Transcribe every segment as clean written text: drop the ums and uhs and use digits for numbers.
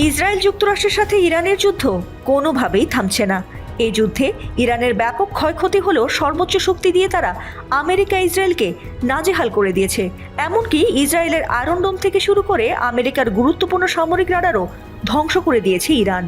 Israel যুক্তরাষ্ট্রের সাথে ইরানের যুদ্ধ কোনোভাবেই থামছে না। এই যুদ্ধে ইরানের ব্যাপক ক্ষয়ক্ষতি হলেও সর্বোচ্চ শক্তি দিয়ে তারা আমেরিকা ইসরায়েলকে নাজেহাল করে দিয়েছে। এমনকি ইসরায়েলের আয়রন ডোম থেকে শুরু করে আমেরিকার গুরুত্বপূর্ণ সামরিক রাডারও ধ্বংস করে দিয়েছে ইরান।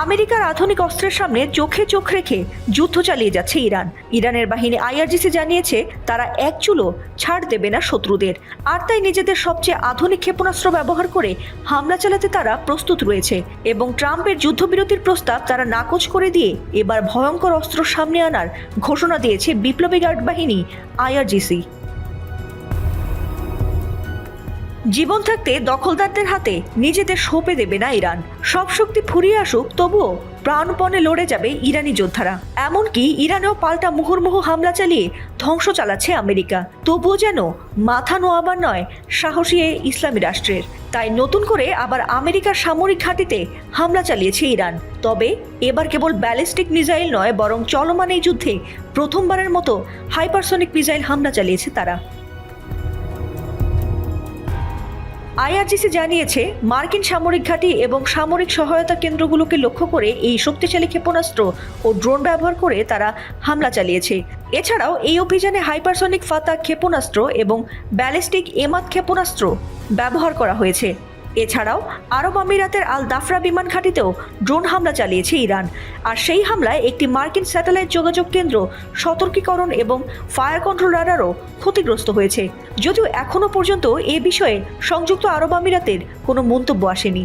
আমেরিকার আধুনিক অস্ত্রের সামনে চোখে চোখ রেখে যুদ্ধ চালিয়ে যাচ্ছে ইরান। ইরানের বাহিনী আইআরজিসি জানিয়েছে তারা এক চুলও ছাড় দেবে না শত্রুদের, আর তাই নিজেদের সবচেয়ে আধুনিক ক্ষেপণাস্ত্র ব্যবহার করে হামলা চালাতে তারা প্রস্তুত রয়েছে। এবং ট্রাম্পের যুদ্ধবিরতির প্রস্তাব তারা নাকচ করে দিয়ে এবার ভয়ঙ্কর অস্ত্র সামনে আনার ঘোষণা দিয়েছে বিপ্লবী গার্ড বাহিনী আইআরজিসি। জীবন থাকতে দখলদারদের হাতে নিজেদের সঁপে দেবে না ইরান। সব শক্তি ফুরিয়ে আসুক, তবুও প্রাণপণে লড়ে যাবে ইরানি যোদ্ধারা। এমনকি ইরানেও পাল্টা মুহুর্মুহু হামলা চালিয়ে ধ্বংস চালাচ্ছে আমেরিকা। তবুও যেন মাথা নোয়াবার নয় সাহসী ইসলামী রাষ্ট্রের। তাই নতুন করে আবার আমেরিকার সামরিক ঘাঁটিতে হামলা চালিয়েছে ইরান। তবে এবার কেবল ব্যালিস্টিক মিসাইল নয়, বরং চলমান এই যুদ্ধে প্রথমবারের মতো হাইপারসনিক মিসাইল হামলা চালিয়েছে তারা। আইআরজিসি জানিয়েছে মার্কিন সামরিক ঘাঁটি এবং সামরিক সহায়তা কেন্দ্রগুলোকে লক্ষ্য করে এই শক্তিশালী ক্ষেপণাস্ত্র ও ড্রোন ব্যবহার করে তারা হামলা চালিয়েছে। এছাড়াও এই অভিযানে হাইপারসনিক ফাতা ক্ষেপণাস্ত্র এবং ব্যালিস্টিক এমাদ ক্ষেপণাস্ত্র ব্যবহার করা হয়েছে। এছাড়াও আরব আমিরাতের আল দাফরা বিমান ঘাঁটিতেও ড্রোন হামলা চালিয়েছে ইরান। আর সেই হামলায় একটি মার্কিন স্যাটেলাইট যোগাযোগ কেন্দ্র, সতর্কীকরণ এবং ফায়ার কন্ট্রোল রাডারও ক্ষতিগ্রস্ত হয়েছে। যদিও এখনও পর্যন্ত এ বিষয়ে সংযুক্ত আরব আমিরাতের কোনো মন্তব্য আসেনি।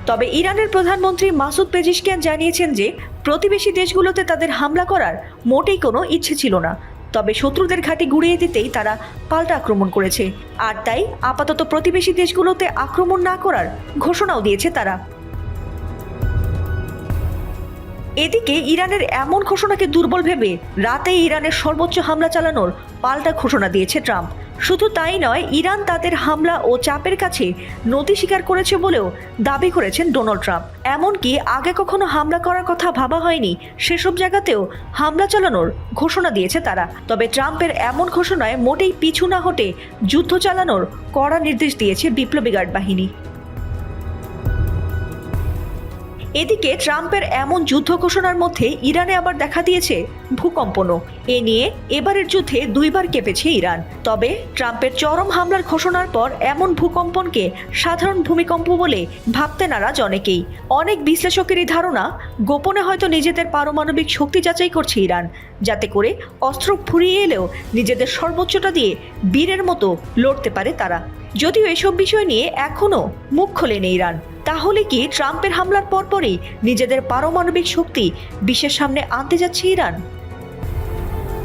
তবে ইরানের প্রধানমন্ত্রী মাসুদ পেজিশকিয়ান জানিয়েছেন যে প্রতিবেশী দেশগুলোতে তাদের হামলা করার মোটেই কোনো ইচ্ছে ছিল না। তবে শত্রুদের ঘাঁটি গুঁড়িয়ে দিতেই তারা পাল্টা আক্রমণ করেছে, আর তাই আপাতত প্রতিবেশী দেশগুলোতে আক্রমণ না করার ঘোষণাও দিয়েছে তারা। এদিকে ইরানের এমন ঘোষণাকে দুর্বল ভেবে রাতেই ইরানের সর্বোচ্চ হামলা চালানোর পাল্টা ঘোষণা দিয়েছে ট্রাম্প। শুধু তাই নয়, ইরান তাদের হামলা ও চাপের কাছে নতি স্বীকার করেছে বলেও দাবি করেছেন ডোনাল্ড ট্রাম্প। এমনকি আগে কখনো হামলা করার কথা ভাবা হয়নি সেসব জায়গাতেও হামলা চালানোর ঘোষণা দিয়েছে তারা। তবে ট্রাম্পের এমন ঘোষণায় মোটেই পিছু না হটে যুদ্ধ চালানোর কড়া নির্দেশ দিয়েছে বিপ্লবী গার্ড বাহিনী। এদিকে ট্রাম্পের এমন যুদ্ধ ঘোষণার মধ্যে ইরানে আবার দেখা দিয়েছে ভূকম্পনও। এ নিয়ে এবারের যুদ্ধে দুইবার কেঁপেছে ইরান। তবে ট্রাম্পের চরম হামলার ঘোষণার পর এমন ভূকম্পনকে সাধারণ ভূমিকম্প বলে ভাবতে নারাজ অনেকেই। অনেক বিশ্লেষকেরই ধারণা, গোপনে হয়তো নিজেদের পারমাণবিক শক্তি যাচাই করছে ইরান, যাতে করে অস্ত্র ফুরিয়ে এলেও নিজেদের সর্বোচ্চটা দিয়ে বীরের মতো লড়তে পারে তারা। যদিও এসব বিষয় নিয়ে এখনও মুখ খোলেনি ইরান। তাহলে কি ট্রাম্পের হামলার পরপরই নিজেদের পারমাণবিক শক্তি বিশ্বের সামনে আনতে যাচ্ছে ইরান?